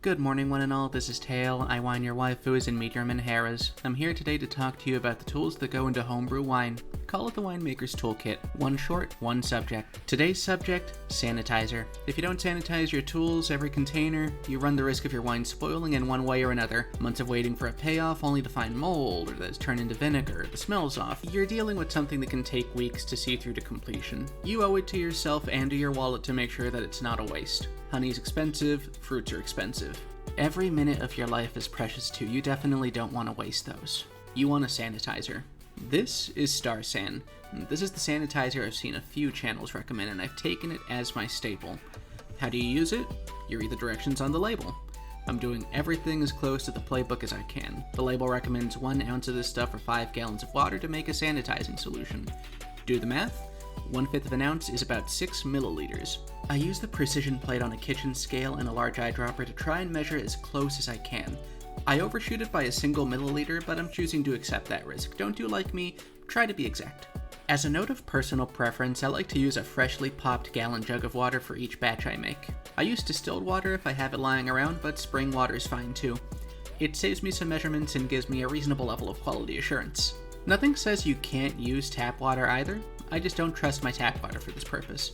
Good morning, one and all. This is Tail. I wine your waifus and meet your manharas. I'm here today to talk to you about the tools that go into homebrew wine. Call it the winemaker's toolkit. One short, one subject. Today's subject, sanitizer. If you don't sanitize your tools, every container, you run the risk of your wine spoiling in one way or another. Months of waiting for a payoff only to find mold, or that it's turned into vinegar, the smell's off. You're dealing with something that can take weeks to see through to completion. You owe it to yourself and to your wallet to make sure that it's not a waste. Honey's expensive, fruits are expensive. Every minute of your life is precious too. You definitely don't want to waste those. You want a sanitizer. This is StarSan. This is the sanitizer I've seen a few channels recommend, and I've taken it as my staple. How do you use it? You read the directions on the label. I'm doing everything as close to the playbook as I can. The label recommends 1 ounce of this stuff for 5 gallons of water to make a sanitizing solution. Do the math. 1/5 of an ounce is about 6 milliliters. I use the precision plate on a kitchen scale and a large eyedropper to try and measure as close as I can. I overshoot it by a single milliliter, but I'm choosing to accept that risk. Don't do like me, try to be exact. As a note of personal preference, I like to use a freshly popped gallon jug of water for each batch I make. I use distilled water if I have it lying around, but spring water is fine too. It saves me some measurements and gives me a reasonable level of quality assurance. Nothing says you can't use tap water either. I just don't trust my tap water for this purpose.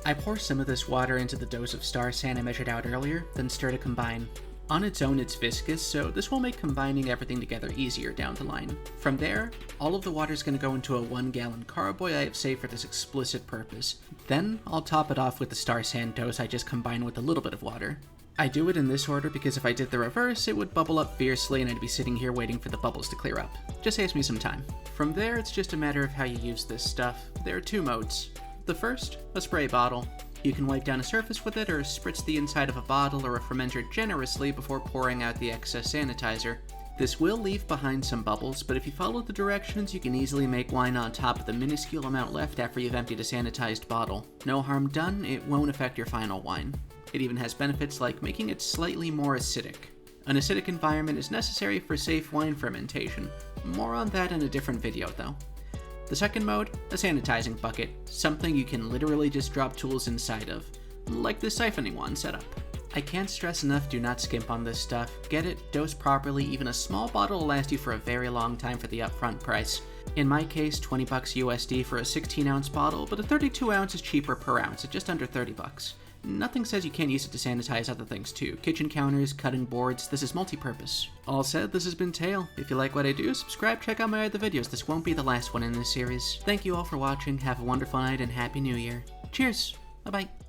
I pour some of this water into the dose of StarSan I measured out earlier, then stir to combine. On its own, it's viscous, so this will make combining everything together easier down the line. From there, all of the water is going to go into a 1-gallon carboy I have saved for this explicit purpose. Then, I'll top it off with the StarSan dose I just combined with a little bit of water. I do it in this order because if I did the reverse, it would bubble up fiercely and I'd be sitting here waiting for the bubbles to clear up. Just saves me some time. From there, it's just a matter of how you use this stuff. There are 2 modes. The first, a spray bottle. You can wipe down a surface with it or spritz the inside of a bottle or a fermenter generously before pouring out the excess sanitizer. This will leave behind some bubbles, but if you follow the directions, you can easily make wine on top of the minuscule amount left after you've emptied a sanitized bottle. No harm done, it won't affect your final wine. It even has benefits like making it slightly more acidic. An acidic environment is necessary for safe wine fermentation. More on that in a different video though. The second mode, a sanitizing bucket, something you can literally just drop tools inside of, like this siphoning wand setup. I can't stress enough, do not skimp on this stuff. Get it, dose properly, even a small bottle will last you for a very long time for the upfront price. In my case, $20 USD for a 16-ounce bottle, but a 32 ounce is cheaper per ounce at just under $30. Nothing says you can't use it to sanitize other things too. Kitchen counters, cutting boards, this is multi-purpose. All said, this has been Tail. If you like what I do, subscribe, check out my other videos. This won't be the last one in this series. Thank you all for watching, have a wonderful night, and Happy New Year. Cheers! Bye-bye.